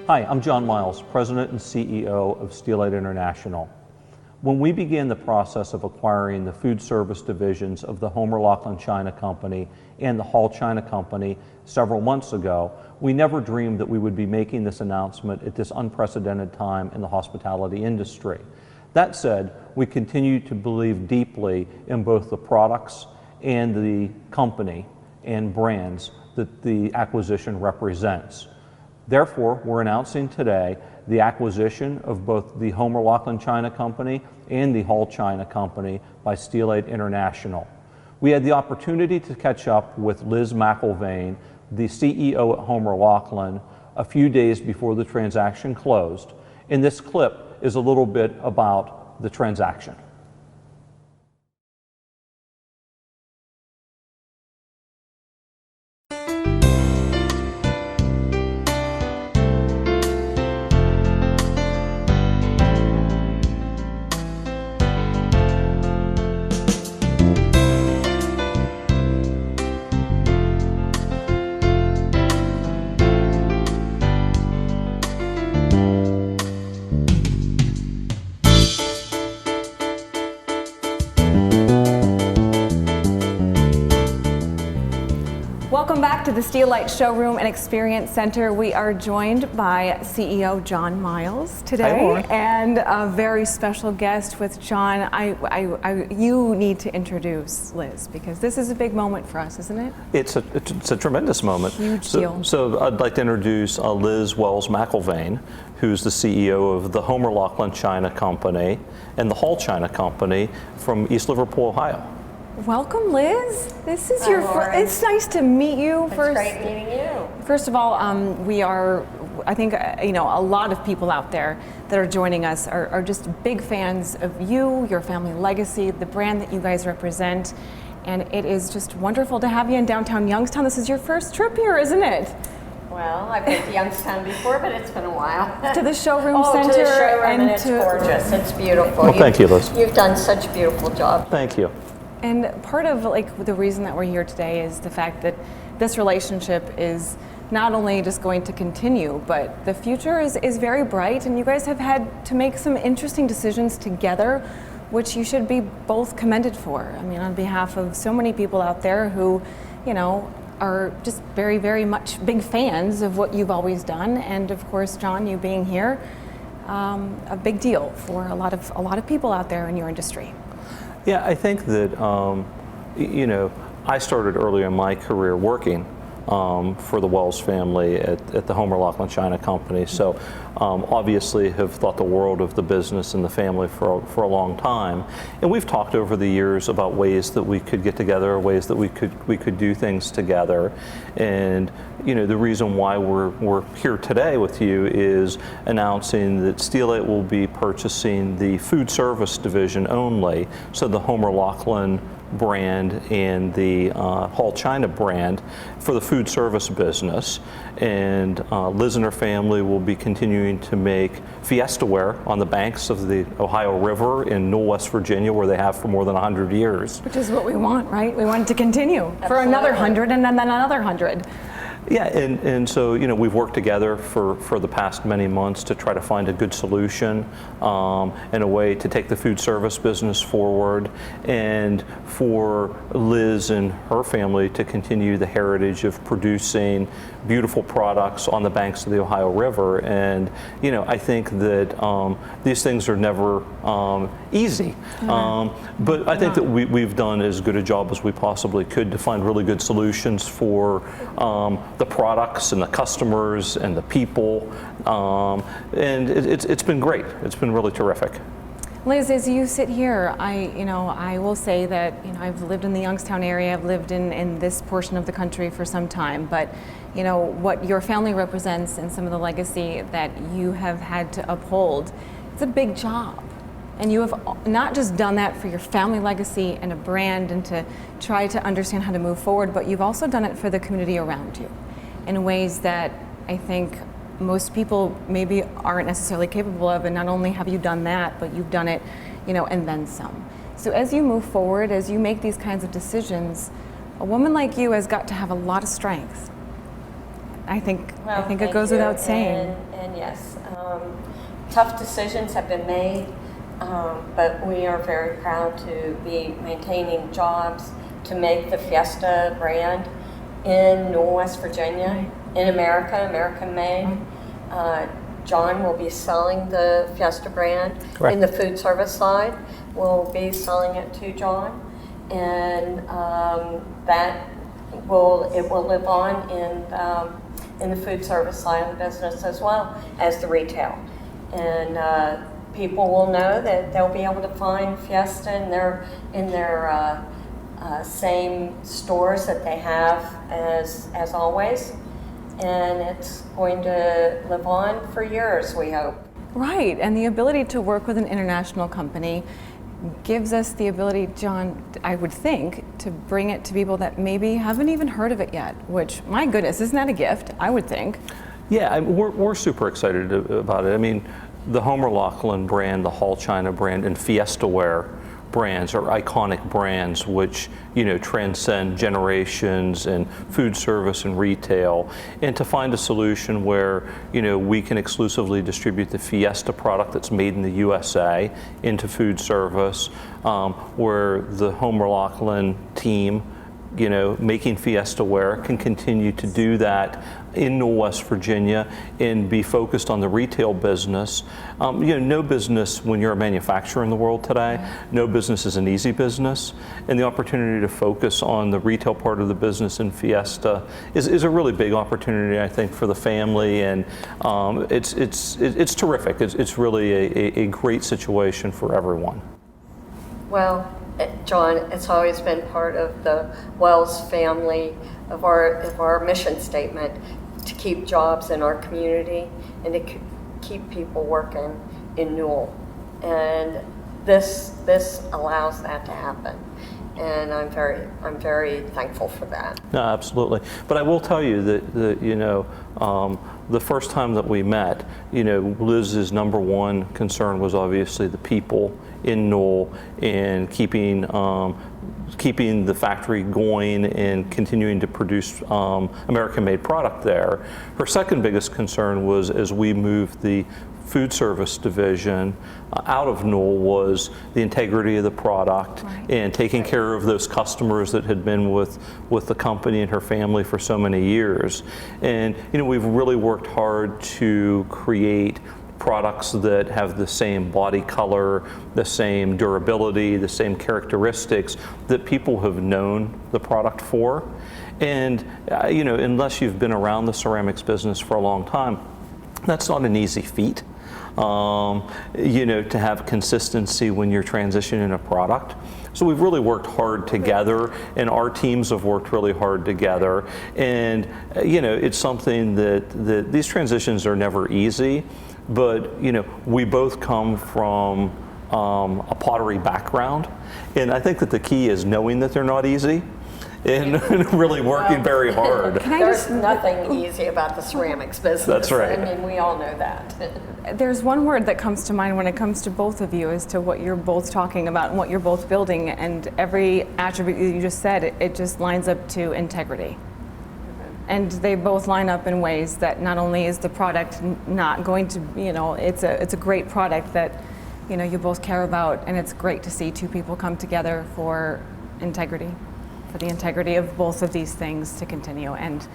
Hi, I'm John Miles, President and CEO of Steelite International. When we began the process of acquiring the food service divisions of the Homer Laughlin China Company and the Hall China Company several months ago, we never dreamed that we would be making this announcement at this unprecedented time in the hospitality industry. That said, we continue to believe deeply in both the products and the company and brands that the acquisition represents. Therefore, we're announcing today the acquisition of both the Homer Laughlin China Company and the Hall China Company by Steelite International. We had the opportunity to catch up with Liz McIlvaine, the CEO at Homer Laughlin, a few days before the transaction closed, and this clip is a little bit about the transaction. Welcome back to the Steelite Showroom and Experience Center. We are joined by CEO John Miles today, and a very special guest with John. You need to introduce Liz, because this is a big moment for us, isn't it? It's a tremendous moment. Huge deal. So I'd like to introduce Liz Wells McIlvaine, who's the CEO of the Homer Laughlin China Company and the Hall China Company from East Liverpool, Ohio. Welcome, Liz. This is your first. It's nice to meet you. It's great meeting you. First of all, I think a lot of people out there that are joining us are just big fans of you, your family legacy, the brand that you guys represent, and it is just wonderful to have you in downtown Youngstown. This is your first trip here, isn't it? Well, I've been to Youngstown before, but it's been a while. To the showroom center. To the showroom, and it's gorgeous. It's beautiful. Well, thank you, Liz. You've done such a beautiful job. Thank you. And part of the reason that we're here today is the fact that this relationship is not only just going to continue, but the future is very bright, and you guys have had to make some interesting decisions together, which you should be both commended for. I mean, on behalf of so many people out there who, are just very, very much big fans of what you've always done, and of course, John, you being here, a big deal for a lot of people out there in your industry. Yeah, I think that, I started earlier in my career working for the Wells family at the Homer Laughlin China Company. So obviously have thought the world of the business and the family for a long time. And we've talked over the years about ways that we could get together, ways that we could do things together. And the reason why we're here today with you is announcing that Steelite will be purchasing the food service division only, so the Homer Laughlin brand and the Hall China brand for the food service business. And Liz and her family will be continuing to make Fiesta ware on the banks of the Ohio River in Newell, West Virginia, where they have for more than 100 years. Which is what we want, right? We want it to continue. Absolutely. For another 100 and then another 100. Yeah, and so we've worked together for the past many months to try to find a good solution and a way to take the food service business forward, and for Liz and her family to continue the heritage of producing beautiful products on the banks of the Ohio River. And I think that these things are never easy, but I think that we've done as good a job as we possibly could to find really good solutions for the products and the customers and the people, and it's been great. It's been really terrific. Liz, as you sit here, I will say that I've lived in the Youngstown area. I've lived in this portion of the country for some time, but what your family represents and some of the legacy that you have had to uphold, it's a big job. And you have not just done that for your family legacy and a brand and to try to understand how to move forward, but you've also done it for the community around you in ways that I think most people maybe aren't necessarily capable of. And not only have you done that, but you've done it, and then some. So as you move forward, as you make these kinds of decisions, a woman like you has got to have a lot of strength. I think Well, it goes thank you. without saying. And yes, tough decisions have been made, but we are very proud to be maintaining jobs, to make the Fiesta brand in Newell, West Virginia, in America, American made. John will be selling the Fiesta brand. Correct. In the food service side. We'll be selling it to John, and it will live on in the food service side of the business as well as the retail. And people will know that they'll be able to find Fiesta in their same stores that they have as always. And it's going to live on for years, we hope. Right, and the ability to work with an international company gives us the ability, John, I would think, to bring it to people that maybe haven't even heard of it yet, which, my goodness, isn't that a gift, I would think. Yeah, we're super excited about it. I mean, the Homer Laughlin brand, the Hall China brand, and Fiesta Ware brands are iconic brands which, you know, transcend generations and food service and retail. And to find a solution where, you know, we can exclusively distribute the Fiesta product that's made in the USA into food service, where the Homer Laughlin team, you know, making Fiesta Ware can continue to do that in Newell, West Virginia, and be focused on the retail business. You know, no business, when you're a manufacturer in the world today, no business is an easy business, and the opportunity to focus on the retail part of the business in Fiesta is a really big opportunity, I think, for the family, and it's terrific. It's really a great situation for everyone. Well, John, it's always been part of the Wells family, of our mission statement, to keep jobs in our community and to keep people working in Newell. And this allows that to happen. And I'm very thankful for that. No, absolutely. But I will tell you that you know, the first time that we met, you know, Liz's number one concern was obviously the people in Newell and keeping the factory going and continuing to produce American-made product there. Her second biggest concern was, as we moved the food service division out of Newell, was the integrity of the product, right, and taking care of those customers that had been with the company and her family for so many years. And you know, we've really worked hard to create products that have the same body color, the same durability, the same characteristics that people have known the product for. And you know, unless you've been around the ceramics business for a long time, that's not an easy feat. You know, to have consistency when you're transitioning a product. So we've really worked hard together, and our teams have worked really hard together. And you know, it's something that these transitions are never easy, but you know, we both come from a pottery background, and I think that the key is knowing that they're not easy and really working very hard. There's nothing easy about the ceramics business. That's right. I mean, we all know that. There's one word that comes to mind when it comes to both of you as to what you're both talking about and what you're both building, and every attribute you just said, it just lines up to integrity. And they both line up in ways that not only is the product not going to, you know, it's a great product that, you know, you both care about, and it's great to see two people come together for integrity, for the integrity of both of these things to continue. And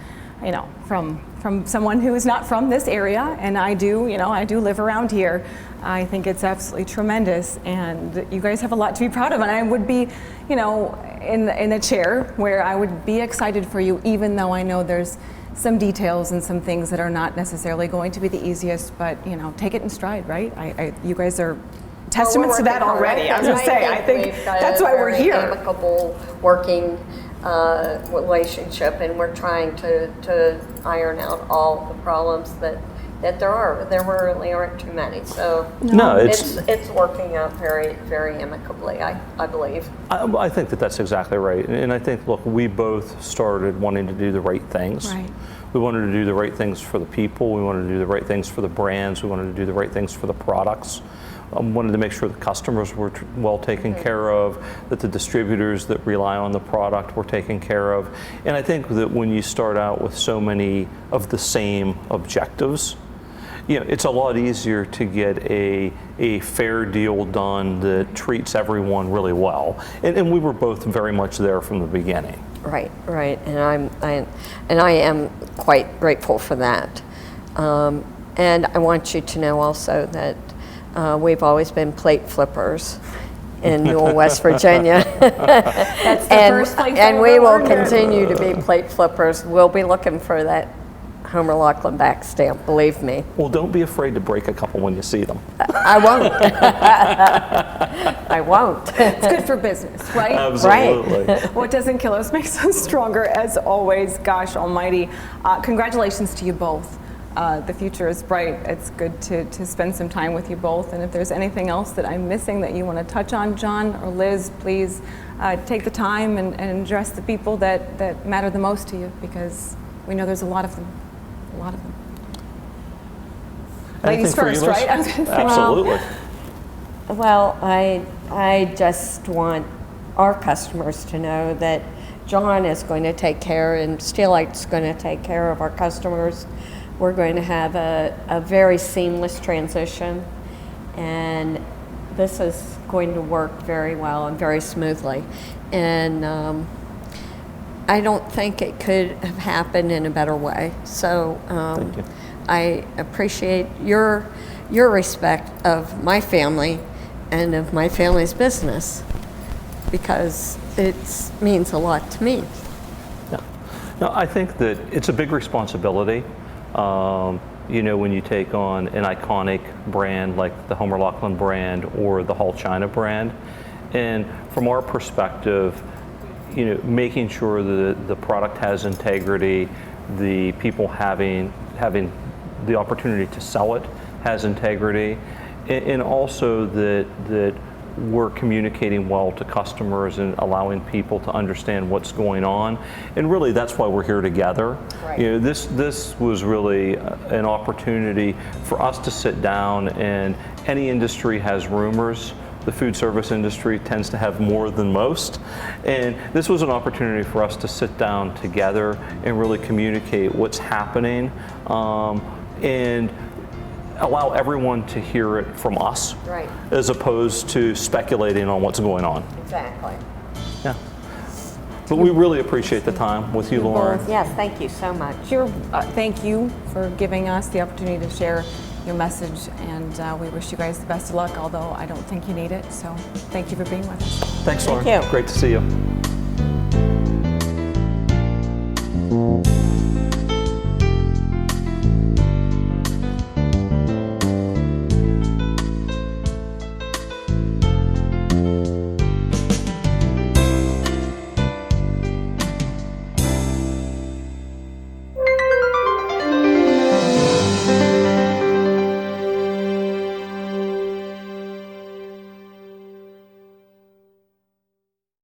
you know, from someone who is not from this area, and I do live around here, I think it's absolutely tremendous, and you guys have a lot to be proud of. And I would be, you know, in a chair where I would be excited for you, even though I know there's some details and some things that are not necessarily going to be the easiest, but you know, take it in stride, right? You guys are testaments to that already. I was going to say, I think that's why we're here. Amicable working relationship, and we're trying to iron out all the problems that there are. There really aren't too many, so no, it's working out very, very amicably, I believe. I think that's exactly right, and I think, look, we both started wanting to do the right things. Right. We wanted to do the right things for the people. We wanted to do the right things for the brands. We wanted to do the right things for the products. wanted to make sure the customers were well taken care of, that the distributors that rely on the product were taken care of. And I think that when you start out with so many of the same objectives, it's a lot easier to get a fair deal done that treats everyone really well. And we were both very much there from the beginning. Right, and I am quite grateful for that. And I want you to know also that we've always been plate flippers in Newell, West Virginia. That's the first place and we will continue to be plate flippers. We'll be looking for that Homer Laughlin back stamp, believe me. Well, don't be afraid to break a couple when you see them. I won't. I won't. It's good for business, right? Absolutely. Right. What doesn't kill us makes us stronger, as always. Gosh almighty. Congratulations to you both. The future is bright. It's good to spend some time with you both. And if there's anything else that I'm missing that you want to touch on, John or Liz, please take the time and address the people that matter the most to you, because we know there's a lot of them. A lot of them. Ladies first, right? Absolutely. Well, I just want our customers to know that John is going to take care, and Steelite's going to take care of our customers. We're going to have a very seamless transition, and this is going to work very well and very smoothly. And I don't think it could have happened in a better way. So Thank you. I appreciate your respect of my family and of my family's business, because it means a lot to me. Yeah. No, I think that it's a big responsibility. When you take on an iconic brand like the Homer Laughlin brand or the Hall China brand, and from our perspective, making sure that the product has integrity, the people having the opportunity to sell it has integrity, and also that we're communicating well to customers and allowing people to understand what's going on. And really, that's why we're here together. Right. This was really an opportunity for us to sit down, and any industry has rumors. The food service industry tends to have more than most. And this was an opportunity for us to sit down together and really communicate what's happening, and allow everyone to hear it from us, Right. as opposed to speculating on what's going on. Exactly. Yeah. But we really appreciate the time with you, Lauren. Yes, thank you so much. Thank you for giving us the opportunity to share your message, and we wish you guys the best of luck, although I don't think you need it. So thank you for being with us. Thanks, Lauren. Thank you. Great to see you.